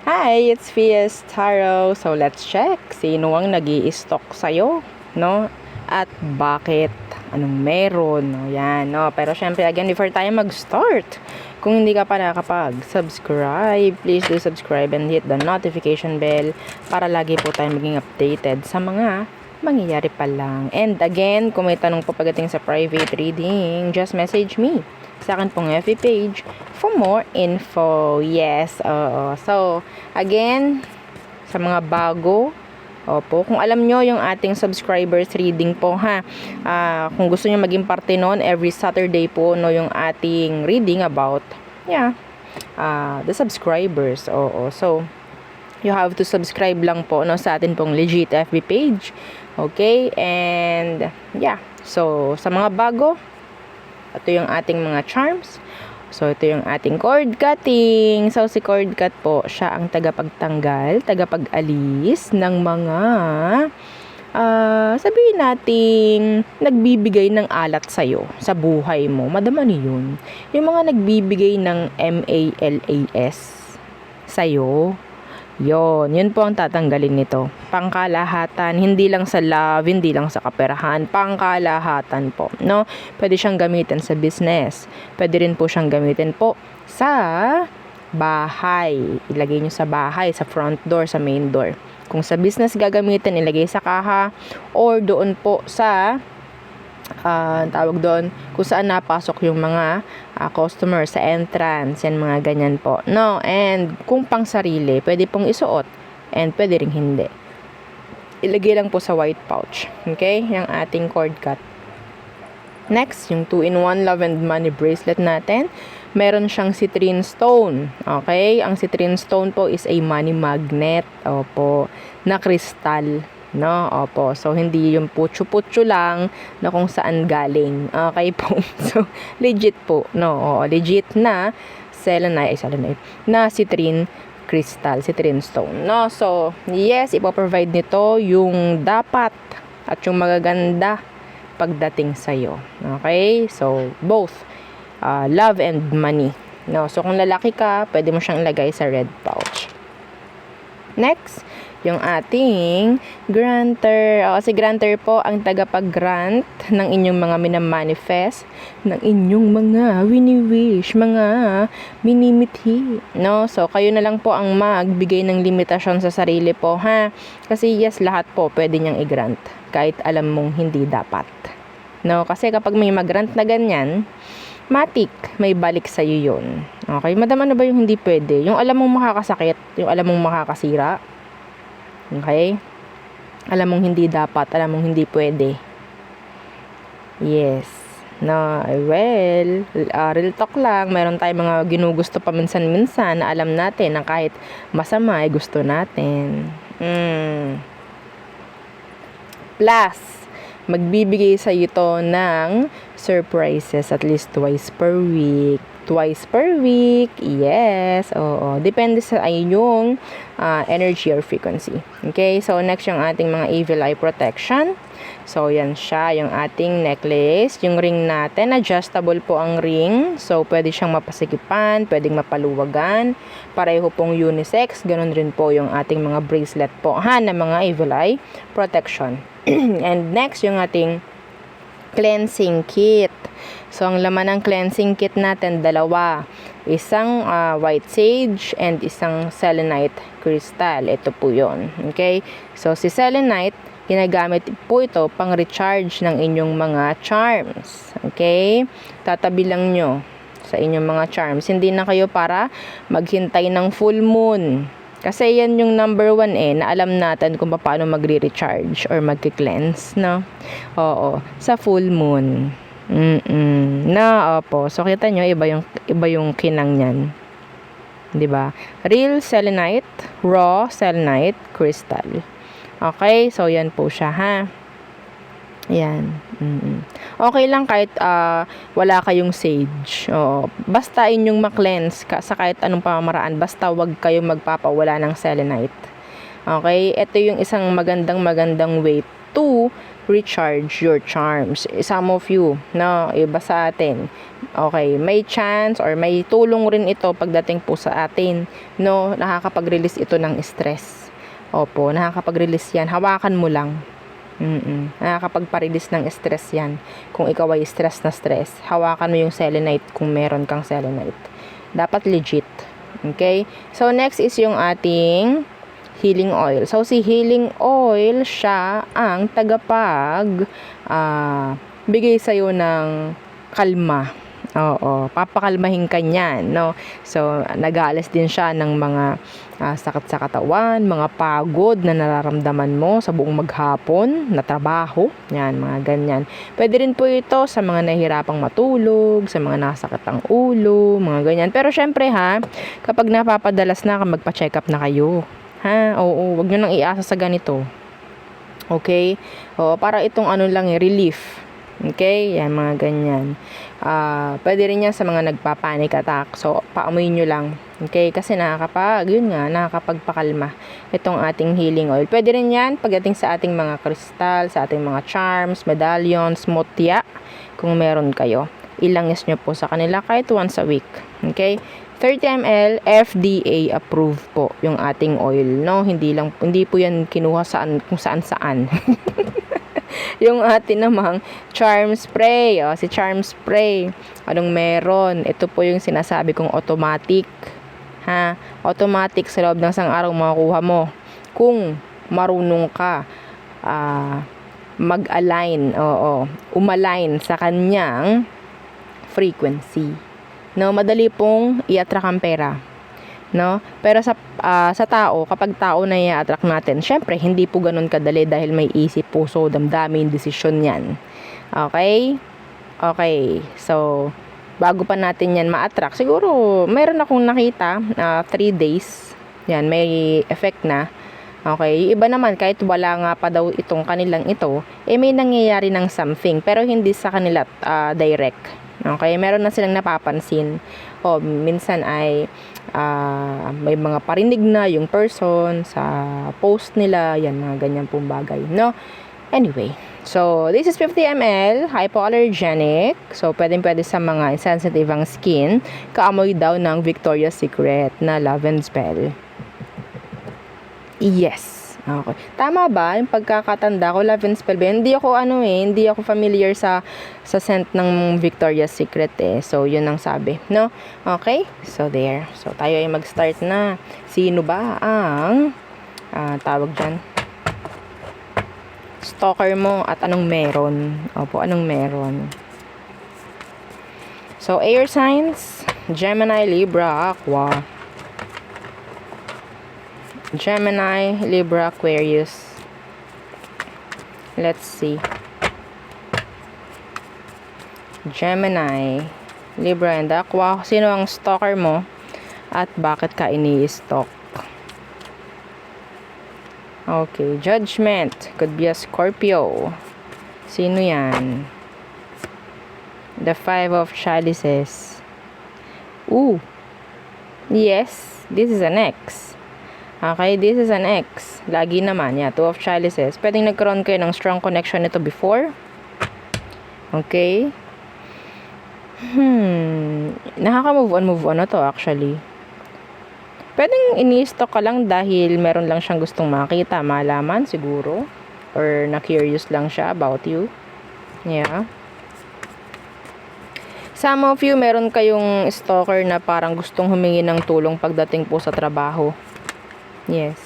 Hi, it's Fies Taro. So let's check sino ang nag-i-stock sa'yo, no? At bakit? Anong meron? No? Yan, no? Pero syempre, again, before tayo mag-start, kung hindi ka pa nakapag-subscribe, please do subscribe and hit the notification bell para lagi po tayo maging updated sa mga mangyayari pa lang. And again, kung may tanong po pagdating sa private reading, just message me sa akin pong FB page for more info. Yes, so, again, sa mga bago, opo, kung alam nyo yung ating subscribers reading po ha, kung gusto nyo maging parte nun, every Saturday po, no, yung ating reading about, the subscribers, so, you have to subscribe lang po, no, sa atin pong legit FB page, okay, and, so, sa mga bago, ito yung ating mga charms. So, ito yung ating cord cutting. So, si cord cut po, siya ang tagapagtanggal, tagapag-alis ng mga, sabihin nating, nagbibigay ng alat sa'yo, sa buhay mo. Madama niyo yun. Yung mga nagbibigay ng MALAS sa'yo, yun po ang tatanggalin nito. Pangkalahatan, hindi lang sa love, hindi lang sa kaperahan, pangkalahatan po, no? Pwede siyang gamitin sa business. Pwede rin po siyang gamitin po sa bahay. Ilagay nyo sa bahay, sa front door, sa main door. Kung sa business gagamitin, ilagay sa kaha or doon po sa tawag doon kung saan napasok yung mga customer sa entrance, yan mga ganyan po, no? And kung pang sarili, pwede pong isuot and pwede ring hindi. Ilagay lang po sa white pouch, okay? Yung ating cord cut. Next, yung 2-in-1 love and money bracelet natin. Meron siyang citrine stone, okay? Ang citrine stone po is a money magnet, opo, na kristal, no? Opo. So, hindi yung putyo-putyo lang na kung saan galing. Okay po. So, legit po, no? Oo, legit na selenite, na citrine crystal, citrine stone, no? So, yes, ipoprovide nito yung dapat at yung magaganda pagdating sa'yo. Okay? So, both love and money, no? So, kung lalaki ka, pwede mo siyang ilagay sa red pouch. Next, yung ating granter. Si granter po ang tagapag-grant ng inyong mga minamanifest, ng inyong mga wini-wish, mga minimithi, no? So, kayo na lang po ang magbigay ng limitasyon sa sarili po, ha? Kasi yes, lahat po pwede niyang i-grant, kahit alam mong hindi dapat, no? Kasi kapag may mag-grant na ganyan, matik, may balik sa'yo yun. Okay? Madama na ba yung hindi pwede? Yung alam mong makakasakit, yung alam mong makakasira. Okay? Alam mong hindi dapat, alam mong hindi pwede. Yes. No, well, real talk lang, meron tayong mga ginugusto pa minsan-minsan na alam natin na kahit masama ay gusto natin. Plus, magbibigay sa ito ng surprises at least twice per week. Yes, oo. Depende sa inyong energy or frequency. Okay, so next yung ating mga evil eye protection. So, yan siya, yung ating necklace. Yung ring natin, adjustable po ang ring. So, pwede siyang mapasikipan, pwedeng mapaluwagan. Pareho pong unisex. Ganon rin po yung ating mga bracelet po, na mga evil eye protection. And next, yung ating cleansing kit. So, ang laman ng cleansing kit natin, dalawa. Isang white sage and isang selenite crystal. Ito po yun. Okay? So, si selenite, ginagamit po ito pang recharge ng inyong mga charms. Okay? Tatabi lang nyo sa inyong mga charms. Hindi na kayo para maghintay ng full moon. Kasi yan yung number 1 na alam natin kung paano magre-recharge or magki-cleanse, no? Oo, sa full moon. Opo. So, kita nyo, iba yung kinang niyan. 'Di ba? Real selenite, raw selenite crystal. Okay, so yan po siya, ha? Yan. Okay lang kahit wala kayong sage. Basta inyong ma-cleanse sa kahit anong pamamaraan. Basta wag kayong magpapawala ng selenite. Okay? Ito yung isang magandang way to recharge your charms. Some of you, no, iba sa atin, Okay, may chance or may tulong rin ito pagdating po sa atin, no? Nakakapag-release ito ng stress. Opo, nakakapag-release yan. Hawakan mo lang. Nakakapagpa-release ng stress yan. Kung ikaw ay stress na stress, hawakan mo yung selenite kung meron kang selenite. Dapat legit. Okay? So, next is yung ating healing oil. So, si healing oil, siya ang bigay sa'yo ng kalma. Oo, papakalmahin ka niyan, no? So, nag-aalis din siya ng mga sakit sa katawan, mga pagod na nararamdaman mo sa buong maghapon na trabaho. Yan, mga ganyan. Pwede rin po ito sa mga nahihirapang matulog, sa mga nasakit ang ulo, mga ganyan. Pero syempre kapag napapadalas na, magpa-check up na kayo. Oo, wag nyo nang iasa sa ganito. Okay? Oo, para itong lang relief. Okay? Yan, mga ganyan. Pwede rin yan sa mga nagpa-panic attack. So, paamoy nyo lang. Okay? Kasi nakakapagpakalma itong ating healing oil. Pwede rin yan pagdating sa ating mga kristal, sa ating mga charms, medallions, mutya, kung meron kayo. Ilangis nyo po sa kanila kahit once a week. Okay? 30 ml FDA approved po yung ating oil, no? Hindi po yan kinuha kung saan. Yung atin namang charm spray, si charm spray, anong meron? Ito po yung sinasabi kong automatic. Automatic sa loob ng isang araw makukuha mo kung marunong ka mag-align, umalign sa kanyang frequency. No, madali pong i-attract ang pera. No? Pero sa tao, kapag tao na i-attract natin, syempre hindi po ganun kadali dahil may isip, puso, damdamin, desisyon yan. Okay? Okay. So, bago pa natin yan ma-attract, siguro meron akong nakita 3 days. Yan, may effect na. Okay, iba naman kahit wala nga pa daw itong kanilang ito, may nangyayari ng something pero hindi sa kanila direct. Okay, meron na silang napapansin. Minsan ay may mga parinig na yung person sa post nila, yan, mga ganyan pong bagay, no? Anyway, so this is 50 ml, hypoallergenic. So, pwede sa mga sensitive ang skin. Kaamoy daw ng Victoria's Secret na Love and Spell. Yes. Okay. Tama ba? Yung pagkakatanda ko, Love and Spell ba? Hindi ako familiar sa scent ng Victoria's Secret So, yun ang sabi, no? Okay? So, there. So, tayo ay mag-start na. Sino ba ang tawag dyan? Stalker mo at anong meron? Opo, anong meron? So, air signs, Gemini, Libra, Aqua. Gemini, Libra, Aquarius. Let's see. Gemini, Libra, and Aqua. Sino ang stalker mo? At bakit ka ini-stalk? Okay, Judgment. Could be a Scorpio. Sino yan? The 5 of Chalices. Ooh. Yes, this is an ex. Okay, this is an ex. Lagi naman, 2 of Chalices. Pwedeng nagkaroon kayo ng strong connection nito before. Okay. Nakaka-move on na to actually. Pwedeng ini-stalk ka lang dahil meron lang siyang gustong makita, malaman siguro. Or na-curious lang siya about you. Yeah. Some of you, meron kayong stalker na parang gustong humingi ng tulong pagdating po sa trabaho. Yes.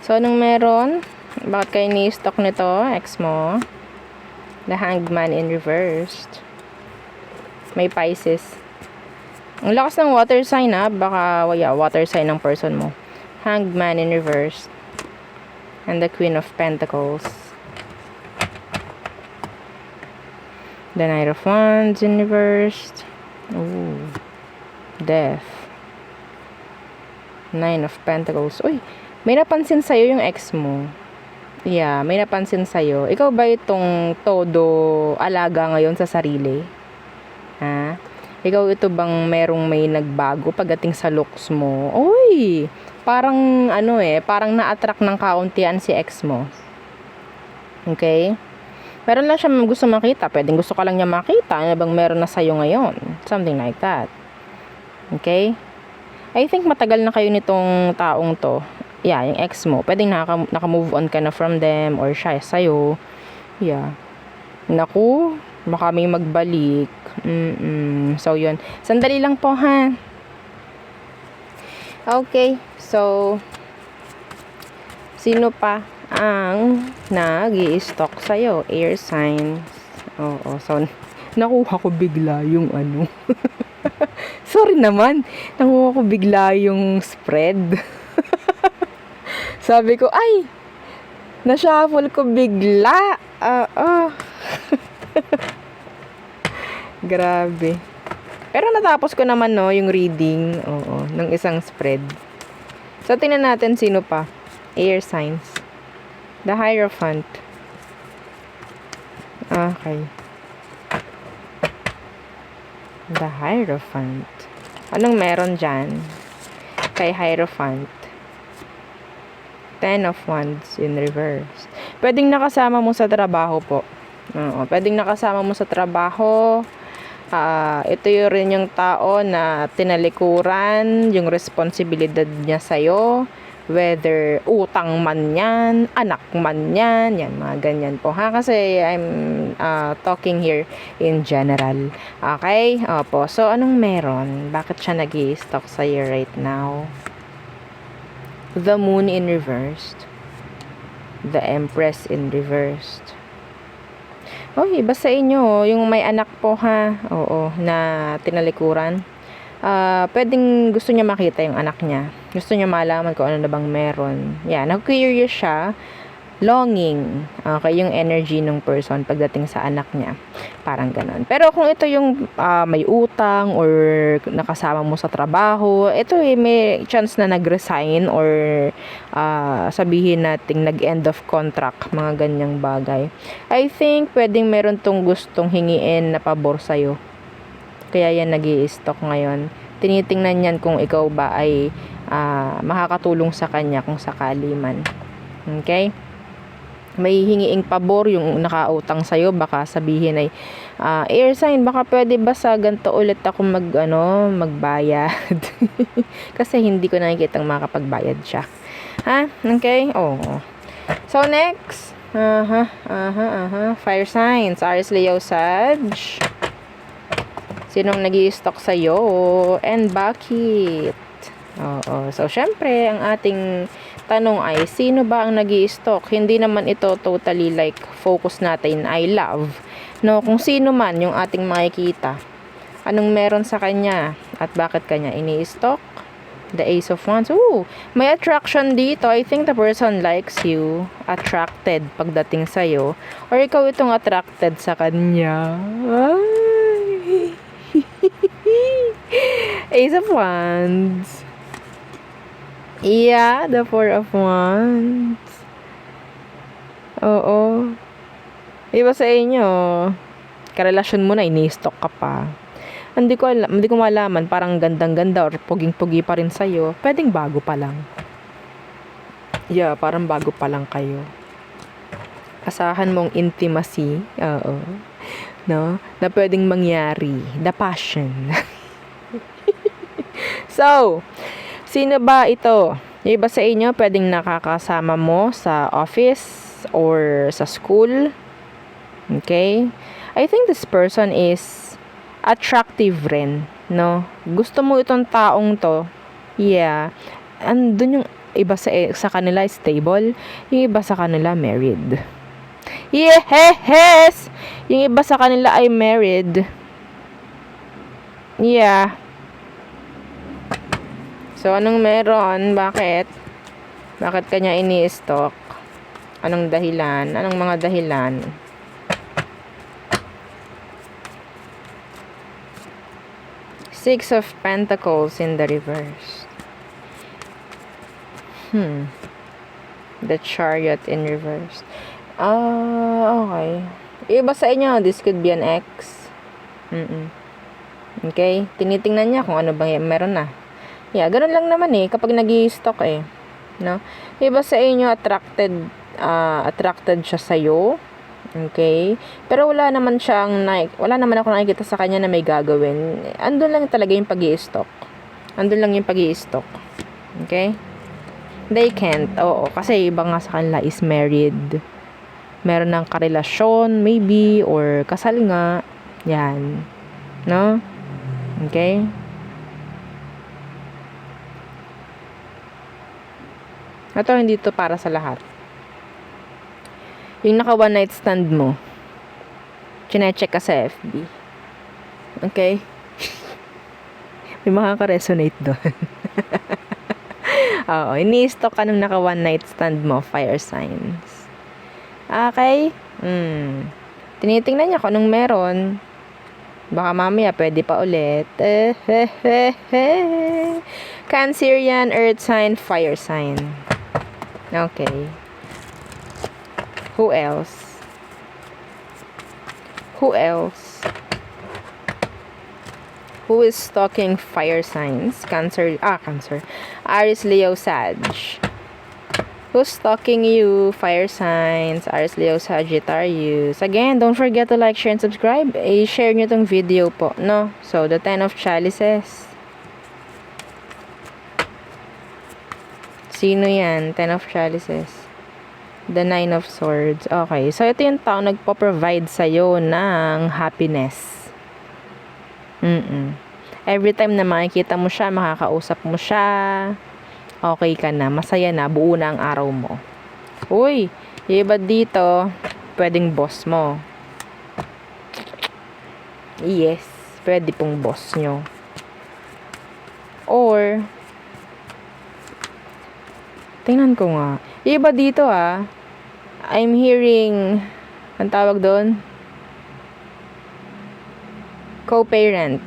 So, anong meron? Bakit kayo ni-stalk nito, ex mo? The Hangman in reversed. May Pisces. Ang lakas ng water sign baka water sign ng person mo. Hangman in reversed. And the Queen of Pentacles. The Knight of Wands in reversed. Ooh. Death. 9 of Pentacles. Uy, may napansin sa'yo yung ex mo. Yeah, may napansin sa'yo. Ikaw ba itong todo alaga ngayon sa sarili? Ikaw ito bang may nagbago pagdating sa looks mo? Uy, parang parang na-attract ng kauntian si ex mo. Okay? Meron lang siya gusto makita. Pwedeng gusto ka lang niya makita. Ano bang meron na sa'yo ngayon? Something like that. Okay? I think matagal na kayo nitong taong to. Yeah, yung ex mo. Pwedeng naka-move on ka na from them or siya sa'yo. Yeah. Naku, baka may magbalik. So, yun. Sandali lang po, ha? Okay. So, sino pa ang nag-i-stalk sa'yo? Air signs. Oo. So, nakuha ko bigla yung ano. Sorry naman. Nakuha ko bigla yung spread. Sabi ko, ay! Na-shuffle ko bigla. Grabe. Pero natapos ko naman, no, yung reading. Oo, ng isang spread. So, tingnan natin sino pa. Air signs. The Hierophant. Okay. The Hierophant. Anong meron dyan? Kay Hierophant. 10 of Wands in reverse. Pwedeng nakasama mo sa trabaho po. Oo, pwedeng nakasama mo sa trabaho. Ito yun rin yung tao na tinalikuran yung responsibilidad niya sa'yo. Whether utang man yan, anak man yan, yan, mga ganyan po ha. Kasi I'm talking here in general. Okay? Opo. So, anong meron? Bakit siya nag-i-stalk sa'yo right now? The Moon in reversed. The Empress in reversed. Iba sa inyo, yung may anak po ha. Oo, na tinalikuran. Pwedeng gusto niya makita yung anak niya. Gusto niya malaman kung ano na bang meron. Yan, curious siya. Longing. Okay, yung energy ng person pagdating sa anak niya. Parang ganun. Pero kung ito yung may utang or nakasama mo sa trabaho, ito may chance na nag-resign or sabihin nating nag-end of contract, mga ganyang bagay. I think pwedeng meron tong gustong hingiin na pabor sa'yo. Kaya yan nag-i-stalk ngayon. Tinitingnan yan kung ikaw ba ay makakatulong sa kanya kung sakali man. Okay? May hingiing pabor yung nakautang sa'yo, baka sabihin ay air sign, baka pwede ba sa ganito ulit ako magbayad. Kasi hindi ko nakikitang makapagbayad siya. Ha? Okay? Oo. So next, fire signs, Aries, Leo, Sag. Sinong nag-i-stalk sa'yo and bakit? Oo. So syempre, ang ating tanong ay, sino ba ang nag-i-stalk? Hindi naman ito totally like focus natin, I love. No, kung sino man yung ating makikita. Anong meron sa kanya? At bakit kanya ini-stalk? The Ace of Wands. Ooh, may attraction dito. I think the person likes you. Attracted pagdating sa'yo. Or ikaw itong attracted sa kanya. Ay. Ace of Wands. Yeah, the Four of Wands. Oo. Iba sa inyo. Karelasyon mo na, ini-stalk ka pa. Hindi ko malaman, parang gandang-ganda or puging-pugi pa rin sa'yo. Pwedeng bago pa lang. Yeah, parang bago pa lang kayo. Asahan mong intimacy. Oo. No? Na pwedeng mangyari. The passion. So, sino ba ito? Yung iba sa inyo, pwedeng nakakasama mo sa office or sa school. Okay? I think this person is attractive rin, no? Gusto mo itong taong to. Yeah. Andun yung iba sa kanila stable, yung iba sa kanila married. Yes! Yung iba sa kanila ay married. Yeah. So, anong meron? Bakit? Bakit kanya ini-stalk? Anong dahilan? Anong mga dahilan? Six of Pentacles in the reverse. The Chariot in reverse. Okay. Iba sa inyo, this could be an ex. Okay? Tinitingnan niya kung ano bang meron na. Yeah, ganun lang naman kapag nag-i-stalk no? Iba sa inyo attracted siya sa iyo. Okay? Pero wala naman ako nakikita sa kanya na may gagawin. Andun lang talaga yung pag-i-stalk. Andun lang yung pag-i-stalk. Okay? They can't. Oo, kasi iba nga sa kanila is married. Meron ng karelasyon, maybe, or kasal nga. Yan. No? Okay? Ito, hindi to para sa lahat. Yung naka one night stand mo, chine-check ka sa FB. Okay? May makaka-resonate doon. Oo, ini-stalk ka nung naka one night stand mo, fire signs. Okay? Tinitingnan niya kung anong meron. Baka mamaya pwede pa ulit. Cancerian, earth sign, fire sign. Okay. Who else? Who else? Who is stalking fire signs? Cancer. Aries, Leo, Sag. Who's stalking you? Fire signs. Aries, Leo, Sagittarius. Again, don't forget to like, share, and subscribe. I-share nyo tong video po, no? So, the 10 of Chalices. Sino yan? 10 of Chalices. The 9 of Swords. Okay. So, ito yung tao nagpo-provide sa'yo ng happiness. Every time na makikita mo siya, makakausap mo siya, okay ka na, masaya na, buo na ang araw mo. Uy, yung iba dito, pwedeng boss mo. Yes, pwede pong boss nyo. Or, tingnan ko nga. Yung iba dito I'm hearing, ang tawag doon? Co-parent.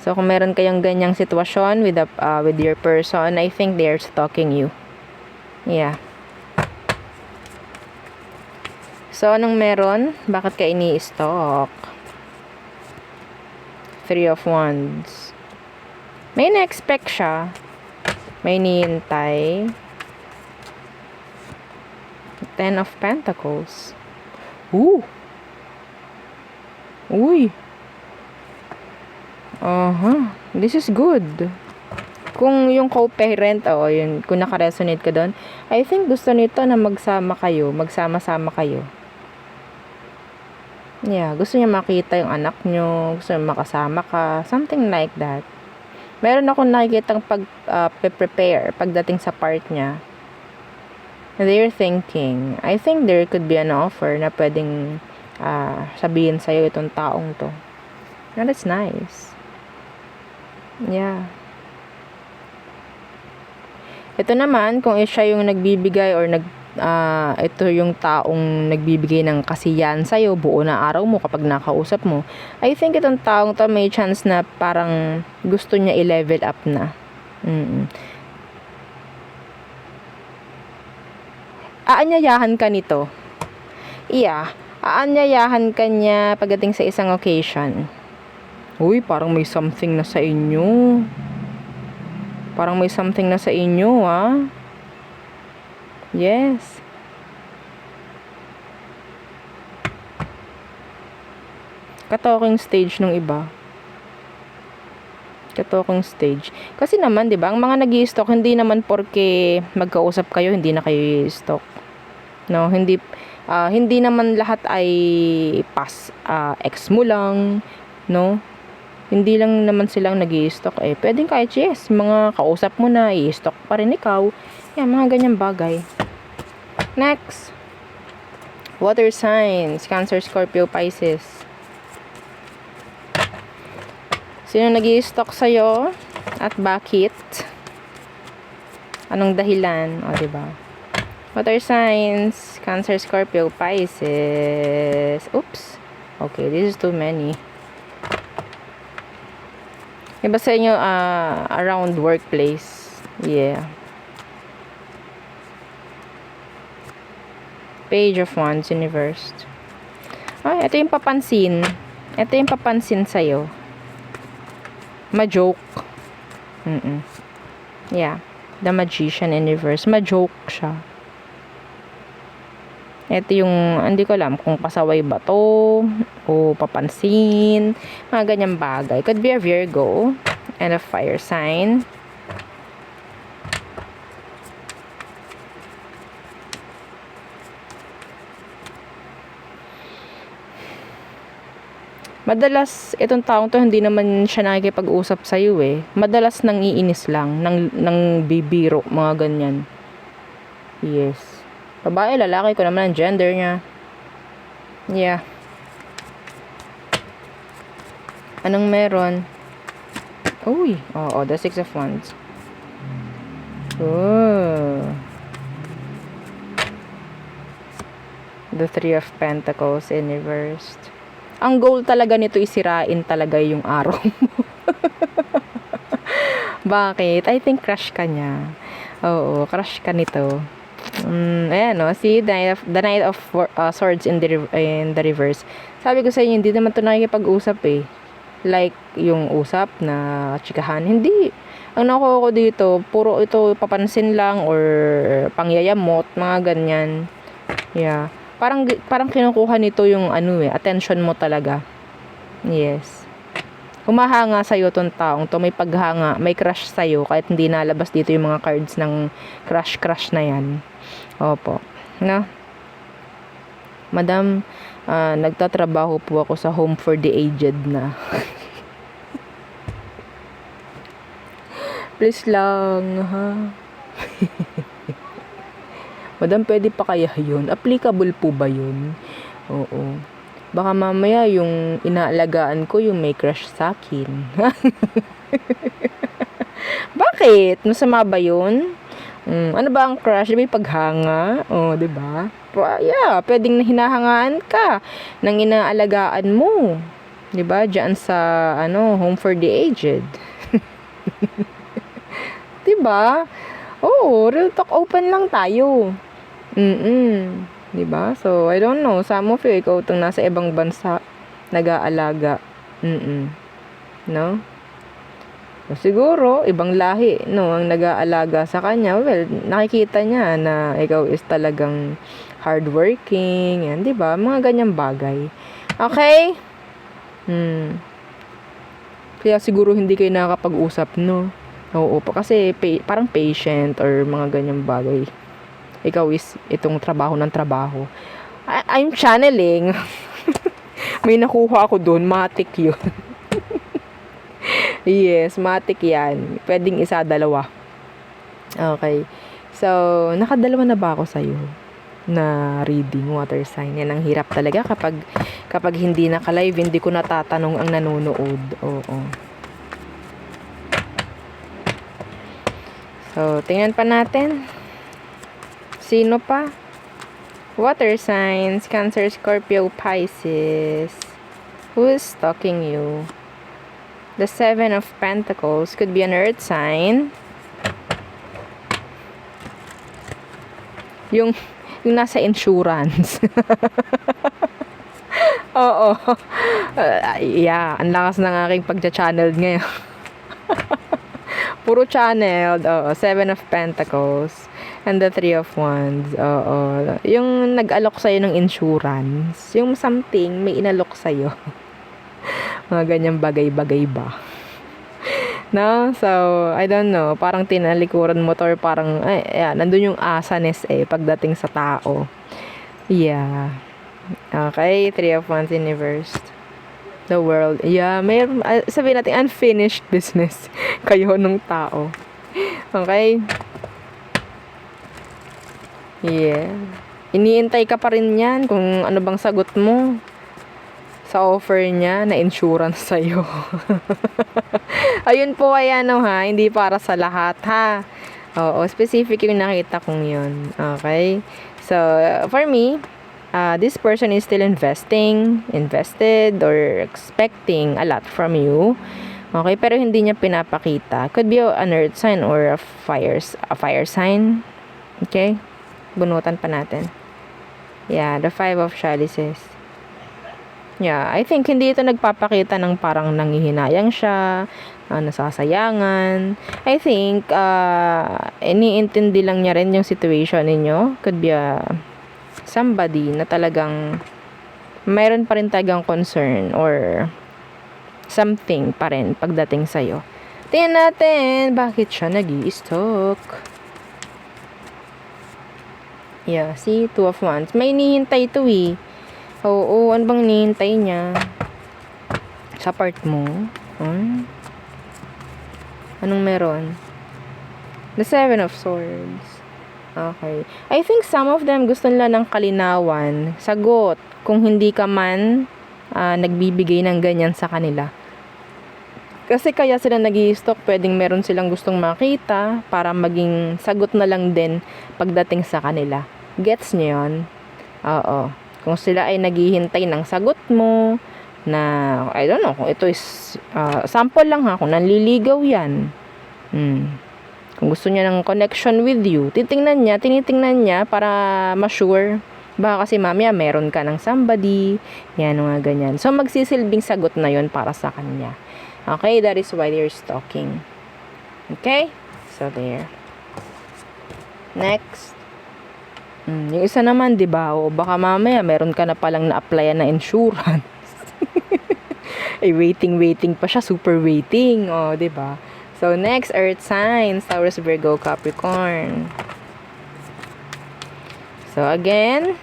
So, kung meron kayong ganyang sitwasyon with your person, I think they're stalking you. Yeah. So, anong meron? Bakit ka ini-stalk? 3 of Wands. May na-expect siya. May nihintay. 10 of Pentacles. Ooh. Uy. This is good. Kung yung co-parent, yun, kung naka-resonate ka doon, I think gusto nito na magsama-sama kayo. Yeah, gusto niya makita yung anak nyo, gusto niya makasama ka, something like that. Meron akong nakikitang prepare pagdating sa part niya. They're thinking, I think there could be an offer na pwedeng sabihin sa'yo itong taong to. And that's nice. Yeah. Ito naman, kung siya yung nagbibigay or ito yung taong nagbibigay ng kasiyahan sa'yo, buo na araw mo kapag nakausap mo, I think itong taong to may chance na parang gusto niya i-level up na. Aanyayahan ka nito. Yeah. Aanyayahan ka niya pagdating sa isang occasion. Uy, parang may something na sa inyo. Yes. Ka-talking stage nung iba. Kasi naman, 'di ba, ang mga nag-i-stalk hindi naman porke magkausap kayo, hindi na kayo i-stalk. No, hindi naman lahat ay ex mo lang, no? Hindi lang naman silang nag-i-stalk pwedeng kahit mga kausap mo na i-stalk pa rin ikaw. Yan, mga ganyang bagay. Next. Water signs, Cancer, Scorpio, Pisces. Sino nag-i-stalk sa'yo? At bakit? Anong dahilan? Diba? Water signs, Cancer, Scorpio, Pisces. Oops. Okay, this is too many. Iba sa inyo, around workplace. Yeah. Page of Wands, Universe. Ito yung papansin. Sa'yo. Ma-joke. Yeah. The Magician, Universe. Ma-joke siya. Ito yung, hindi ko alam kung pasaway ba to o papansin. Mga ganyang bagay. Could be a Virgo and a fire sign. Madalas, itong taong to, hindi naman siya nakikipag-usap sa'yo eh. Madalas nang iinis lang, nang bibiro, mga ganyan. Yes. Babae, lalaki ko naman ang gender niya. Yeah. Anong meron? Uy, oo, the Six of Wands. Oh. The Three of Pentacles in reversed. Ang goal talaga nito isirain talaga yung araw mo. Bakit? I think crush ka niya. Oo, crush ka nito. Ayan, no? See, the Knight of Swords in the reverse. Sabi ko sa inyo, hindi naman ito nakikipag-usap eh. Like, yung usap na chikahan. Hindi. Ang nakuha ko dito, puro ito papansin lang or pangyayamot, mga ganyan. Yeah. Parang kinukuha nito yung attention mo talaga. Yes. Humahanga sa'yo tong taong to, may paghanga, may crush sa'yo, kahit hindi nalabas dito yung mga cards ng crush na yan. Opo. No? Madam, nagtatrabaho po ako sa home for the aged na. Please lang, ha? Madam, pwede pa kaya yun? Applicable po ba yun? Oo. Baka mamaya yung inaalagaan ko yung may crush sa akin. Bakit? Masama ba yun? Ano ba ang crush? Di ba yung paghanga? Oh, di ba? Yeah, pwedeng hinahangaan ka ng inaalagaan mo. Di ba? Diyan sa home for the aged. Di ba? Oh, real talk, open lang tayo. Diba? So, I don't know. Some of you, ikaw itong nasa ibang bansa, nag-aalaga. No? So, siguro, ibang lahi, no, ang nag-aalaga sa kanya. Well, nakikita niya na ikaw is talagang hardworking. Yan, diba? Mga ganyang bagay. Okay? Kaya siguro hindi kayo nakakapag-usap, no? Oo, kasi parang patient or mga ganyang bagay. Ikaw is itong trabaho ng trabaho. I'm channeling. May nakuha ako doon. Matik yun. Yes, matik yan. Pwedeng isa, dalawa. Okay. So, nakadalawa na ba ako sa'yo? Na reading, water sign. Yan ang hirap talaga kapag hindi naka-live, hindi ko natatanong ang nanonood. Oo. So, tingnan pa natin. Sino pa? Water signs, Cancer, Scorpio, Pisces. Who is stalking you? The Seven of Pentacles could be an earth sign. Yung nasa insurance. Oo. Yeah, ang lakas ng aking pagcha-channeled ngayon. Puro channeled. Seven of Pentacles. And the Three of Wands. Oo. Yung nag-alok sa'yo ng insurance. Yung something, may inalok sa'yo. Mga ganyang bagay-bagay ba? No? So, I don't know. Parang tinalikuran mo to or parang, nandun yung asanes pagdating sa tao. Yeah. Okay. Three of Wands in reversed. The world. Yeah. May, sabihin natin, unfinished business. Kayo nung tao. Okay. Yeah. Iniintay ka pa rin yan kung ano bang sagot mo sa offer niya na insurance sa'yo. Ayun po kaya hindi para sa lahat ha. Oo, specific yung nakita kong yun. Okay? So, for me, this person is still invested or expecting a lot from you. Okay, pero hindi niya pinapakita. Could be an earth sign or a fire sign. Okay? Bunutan pa natin. Yeah, the Five of Chalices. Yeah, I think hindi ito nagpapakita ng parang nanghihinayang siya, nasasayangan. I think, iniintindi lang niya rin yung situation ninyo. Could be somebody na talagang mayroon pa rin talagang concern or something pa rin pagdating sa'yo. Tingnan natin, bakit siya nag-i-stalk? Yeah, see? Two of Wands. May hinihintay to eh. Oo, ano bang hinihintay niya? Sa part mo? Anong meron? The Seven of Swords. Okay. I think some of them gusto nila ng kalinawan. Sagot. Kung hindi ka man nagbibigay ng ganyan sa kanila. Kasi kaya sila nag-i-stalk, pwedeng meron silang gustong makita para maging sagot na lang din pagdating sa kanila. Gets niyo yun? Oo. Kung sila ay naghihintay ng sagot mo, na, I don't know, kung ito is, sample lang ha, kung nanliligaw yan. Kung gusto niya ng connection with you, tinitingnan niya para ma-sure. Baka kasi mamaya meron ka ng somebody, yan mga ganyan. So, magsisilbing sagot na yon para sa kanya. Okay, that is why they're stalking. Okay? So, there. Next. Yung isa naman, di ba? O baka mamaya meron ka na palang na-applyan na insurance. Ay, waiting pa siya. Super waiting. O, di ba? So, next, Earth signs. Taurus, Virgo, Capricorn. So, again,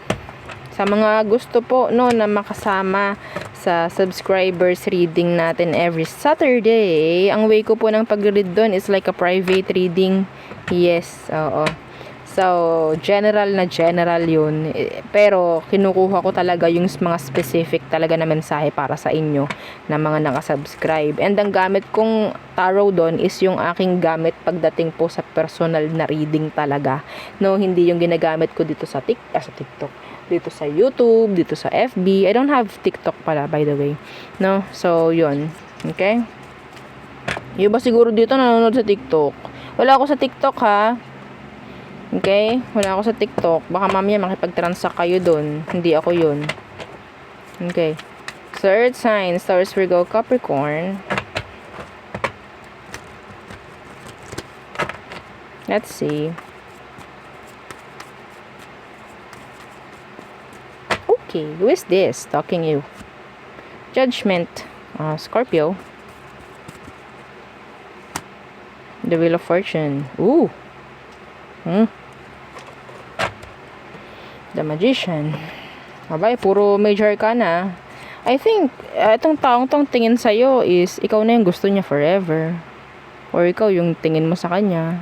sa mga gusto po no na makasama sa subscribers reading natin every Saturday, ang way ko po ng pag-read doon is like a private reading. Yes, oo. So, general yun. Pero, kinukuha ko talaga yung mga specific talaga na mensahe para sa inyo na mga nakasubscribe. And ang gamit kong tarot doon is yung aking gamit pagdating po sa personal na reading talaga. No, hindi yung ginagamit ko dito sa TikTok. Dito sa YouTube, dito sa FB. I don't have TikTok pala, by the way. No? So, yun. Okay? Yung ba siguro dito nanonood sa TikTok? Wala ako sa TikTok, ha? Okay? Wala ako sa TikTok. Baka mamaya makipag-transact kayo dun. Hindi ako yun. Okay. So, Earth signs, Taurus, Virgo, Capricorn. Let's see. Okay. Who is this talking you? Judgment. Scorpio. The Wheel of Fortune. Ooh. The Magician. Abay, puro major ka na. I think, itong taong tong tingin sa'yo is, ikaw na yung gusto niya forever. Or ikaw yung tingin mo sa kanya.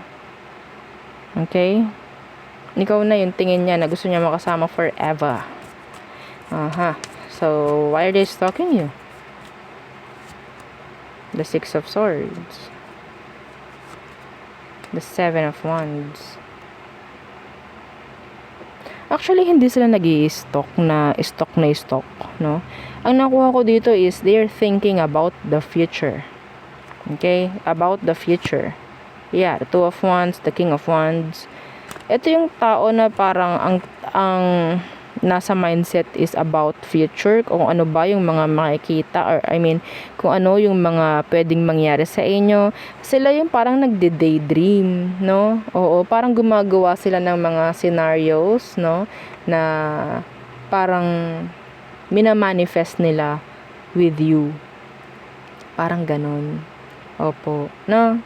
Okay? Ikaw na yung tingin niya na gusto niya makasama forever. So, why are they stalking you? The Six of Swords. The Seven of Wands. Actually, hindi sila nag-i-stalk na stalk, no? Ang nakuha ko dito is they're thinking about the future. Okay? About the future. Yeah, the Two of Wands, the King of Wands. Ito yung tao na parang ang nasa mindset is about future, kung ano ba yung mga makikita, or I mean, kung ano yung mga pwedeng mangyari sa inyo. Sila yung parang nagde-daydream, no? Oo, parang gumagawa sila ng mga scenarios, no? Na parang minamanifest nila with you. Parang ganon. Opo, no?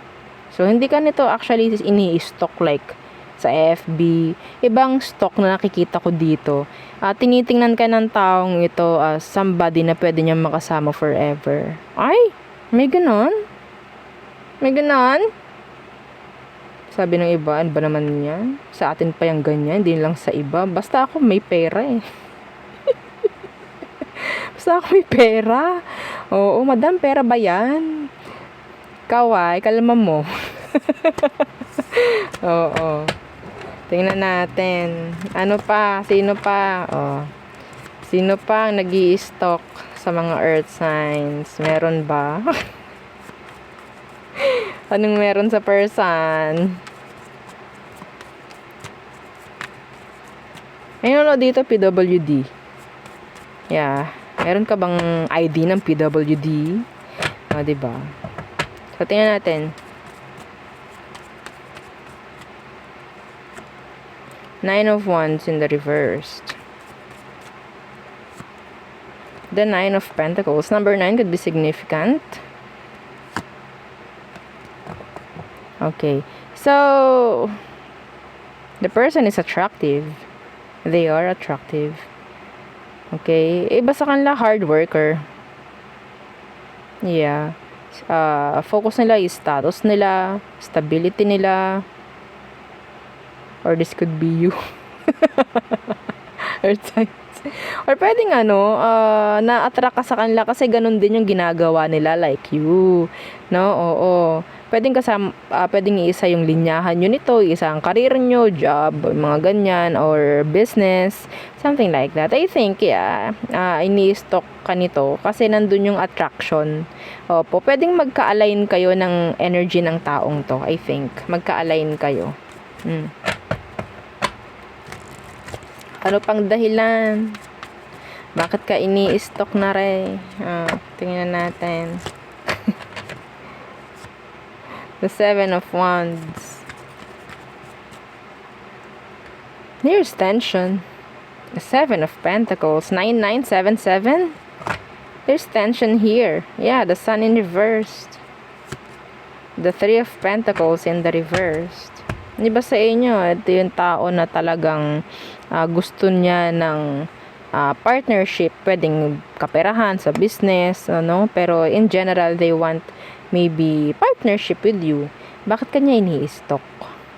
So, hindi ka nito actually ini-stalk like sa FB. Ibang stalk na nakikita ko dito. Tinitingnan ka ng taong ito as somebody na pwede niyang makasama forever. Ay, may ganon? May ganon? Sabi ng iba, ano ba naman yan? Sa atin pa yung ganyan, hindi lang sa iba. Basta ako may pera eh. Basta ako may pera. Oo, madam, pera ba yan? Kaway, kalma mo. Oo. Tingnan natin. Ano pa? Sino pa? Sino pa ang nag-i-stalk sa mga earth signs? Meron ba? Anong meron sa person? Ayun dito, PWD. Yeah. Meron ka bang ID ng PWD? Diba? So, tingnan natin. Nine of Wands in the reversed. The Nine of Pentacles. Number 9 could be significant. Okay. So, the person is attractive. They are attractive. Okay. Iba sa kanila, hard worker. Yeah. Focus nila is status nila, stability nila. Or this could be you. Earth signs. Or pwedeng na-attract ka sa kanila kasi ganun din yung ginagawa nila like you. No? Oo. Pwedeng iisa yung linyahan nyo nito, isa ang career nyo, job, mga ganyan, or business, something like that. I think, ini-stock ka nito kasi nandun yung attraction. Opo, pwedeng magka-align kayo ng energy ng taong to, I think. Magka-align kayo. Ano pang dahilan? Bakit ka ini-stock na rin? Tingnan natin. The Seven of Wands. There's tension. The Seven of Pentacles. 9977. There's tension here. Yeah, the Sun in reversed. The Three of Pentacles in the reversed. Di ba sa inyo, ito yung tao na talagang gusto niya ng partnership, pwedeng kaperahan sa business, pero in general, they want maybe partnership with you. Bakit kanya ini-stock?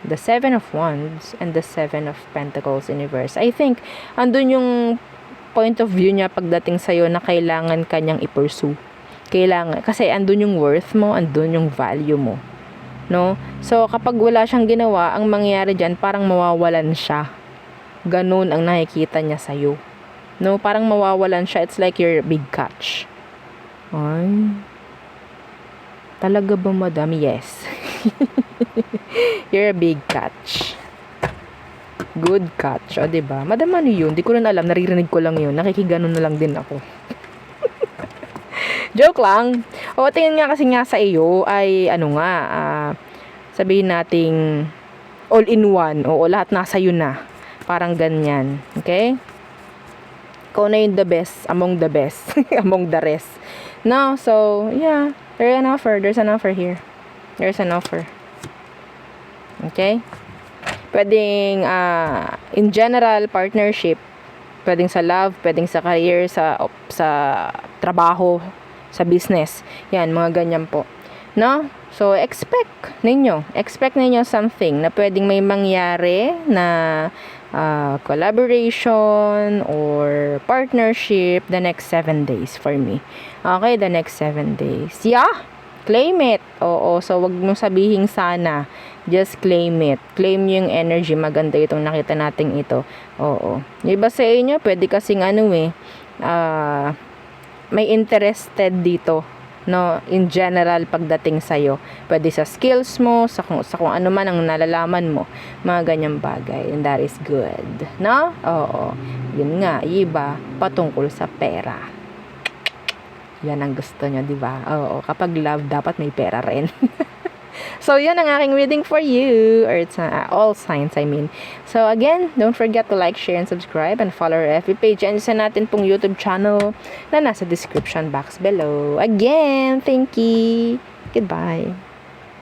The Seven of Wands and the Seven of Pentacles in reverse. I think, andun yung point of view niya pagdating sa'yo na kailangan kanyang i-pursue. Kasi andun yung worth mo, andun yung value mo. No? So, kapag wala siyang ginawa, ang mangyayari dyan, parang mawawalan siya. Ganun ang nakikita niya sa'yo. No? Parang mawawalan siya. It's like you're a big catch. Ay. Talaga ba, madam? Yes. You're a big catch. Good catch. O, diba? Madam, ano yun? Di ko na alam. Naririnig ko lang yun. Nakikiganon na lang din ako. Joke lang. O, tingin nga kasi nga sa iyo ay, sabihin nating all-in-one. O, lahat nasa iyo na. Parang ganyan. Okay? Ikaw na yung the best among the best. Among the rest. No? So, yeah. There's an offer here. There's an offer. Okay? Pwedeng, in general, partnership. Pwedeng sa love, pwedeng sa career, sa trabaho, sa business. Yan, mga ganyan po. No? So, expect ninyo something na pwedeng may mangyari na collaboration or partnership the next 7 days for me. Okay, the next 7 days. Yeah, claim it. Oo, so wag mo sabihin sana. Just claim it. Claim yung energy. Maganda itong nakita nating ito. Oo. Iba sa inyo, pwede kasing may interested dito. No, in general pagdating sa'yo. Pwede sa skills mo, sa kung ano man ang nalalaman mo. Mga ganyang bagay. And that is good. No? Oo. Yun nga, iba, patungkol sa pera. Yan ang gusto nyo, di ba? Oo. Kapag love, dapat may pera rin. So, yan ang aking reading for you. Or it's all signs, I mean. So, again, don't forget to like, share, and subscribe. And follow our FB page. And isa natin pong YouTube channel na nasa description box below. Again, thank you. Goodbye.